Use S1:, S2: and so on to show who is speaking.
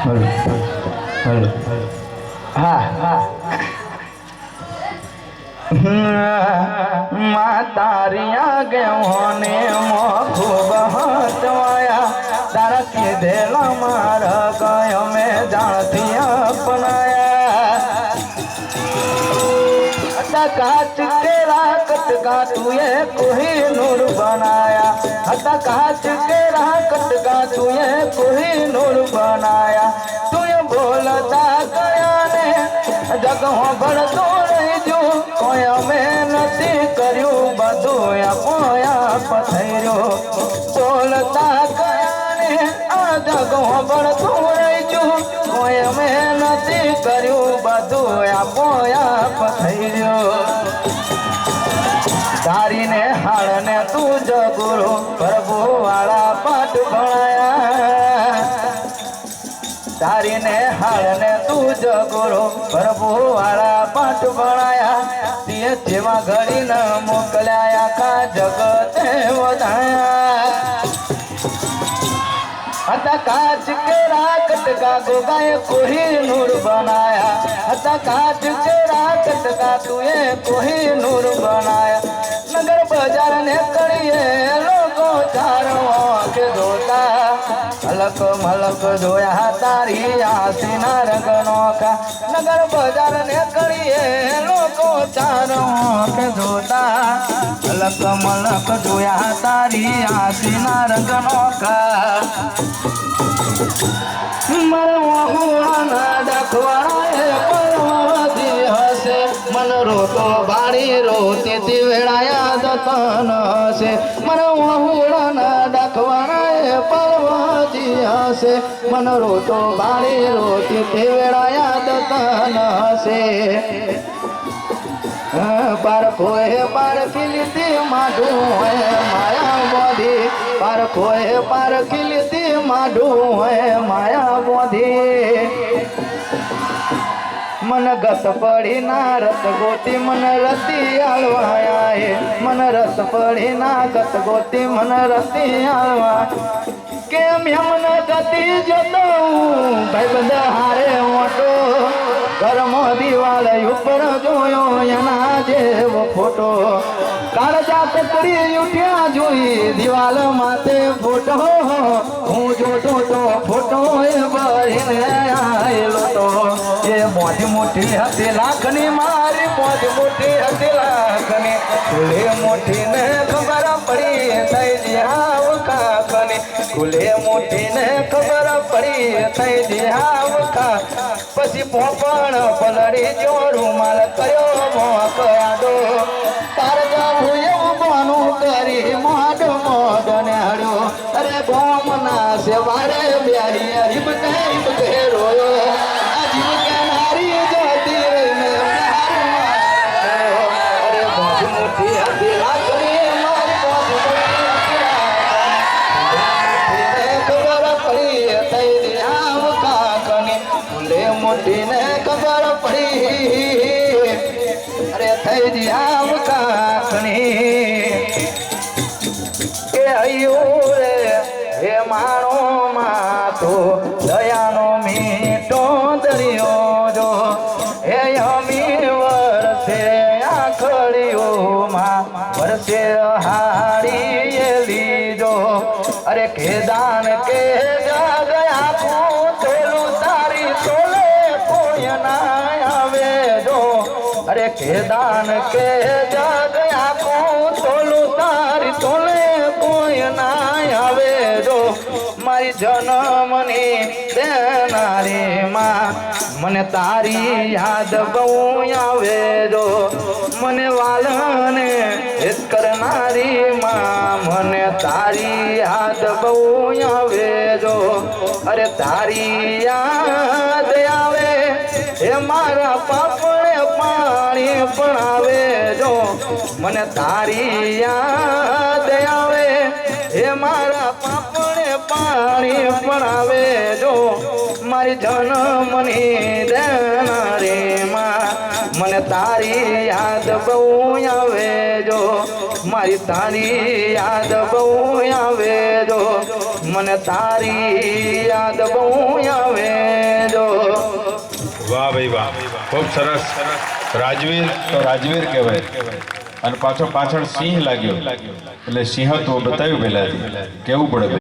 S1: Hello हाँ हाँ मातारिया गेहोने मोखू बहतवाया तारा के देला मार गयो में जानती अपनाया हता काच के राकत का तुए कोई नूर बनाया हता काच के राकत का तुए कोई नूर बनाया तुए बोलता गया ने जगह बड़ तो रही जो कोई मेहनती करू बधु पोया पथरो बोलता गया ने आ जगह बड़ तो रही जो कोई मेहनती करू बधु पोया पथरो तारी ने हाड़ ने तू जगुरु प्रभु वाला पाठ भणाया तारी ने हाड़ ने तू जगुरु प्रभु वाला पाठ भणाया तिये जेवा घड़ी न मोकलाया का जगते वधाया हता काच के राकट का गोगाए कोही नूर बनाया हता काच के राकट का तुए कोही नूर बनाया नगर बाजार ने कड़िए लोगों चारों के धोता अलक मलक धोया तारी आसीना रंगनों का नगर बाजार ने कड़िए लोगों चारों के धोता अलक मलक धोया तारी आसीना रंगनों का मरवाना डखवाए परवादी हसे मन रोतो बाड़ी रोती थी वेड़ाया दतन से मरवाना डखवाए परवादी हसे मन रोतो बाड़ी रोती थी वेड़ाया दतन से पर खोए पर खिलती माडू है माया बोधी पर खोए पर खिलती माडू है माया बोधी मन गत पड़ी ना रत गोती मन रती आलवाया है मन रत पड़ी ना गत गोती मन रती आलवा केम यमन गति जतो भाई बंद हारे मोटो घरमो दिवाल ऊपर जोयो एना जेवो फोटो काळजा तकड़ी उठ्या जोई दिवाल माथे फोटो हूँ जोतो तो फोटो ए बहीने आयलो तो ये मोटी मोटी हती लाखनी मारी मोज मोटी हती लाखनी खुले मोटी ने खबर पड़ी थई जिहाव काखनी खुले मोटी ने खबर पड़ी थई जिहाव का पसी पोपण पलड़ी जो रूमाल कयो मोक आडो तार जाबू एवं बानु करी मोड मोड नेड़ो अरे गोमना से वारे ब्यारी अरिब के रोयो अजीब के नारी जाती ने अरे बहुत मोटी हदी लाकड़ी मारी बहुत खबर पड़ी तई दियाव काकनी फूले मोटी ने खबर पड़ी अरे थई दियाव काकनी के आयो रे हे मारो मातो दयानो मीठो दरियो जो हे अमी वरसे आखड़ियो माँ वरसे हारी लीजो अरे के दान के जा गया तोलू तारी तोले कोई ना आवे जो अरे के दान के जा गया तोलू तारी तोले कोई ना आवे जो मारी जनमनी देनारी माँ मने तारी याद बहु आवे जो मने वालने हित करनारी माँ मने तारी याद बहु आवे जो अरे तारी याद आवे हे मारा पापड़े पानी पड़ावे जो मने तारी याद आवे हे मारा पापड़े पानी पड़ावे जो मारी जनमनी देनारी माँ મને તારી યાદ બહુ આવે જો મારી તારી યાદ બહુ આવે જો મને તારી યાદ બહુ આવે
S2: વાહ ભાઈ વાહ, ખૂબ સરસ. રાજવીર તો રાજવીર કહેવાય અને પાછળ સિંહ લાગ્યો એટલે સિંહત્વ બતાવ્યું પહેલાથી કેવું પડે.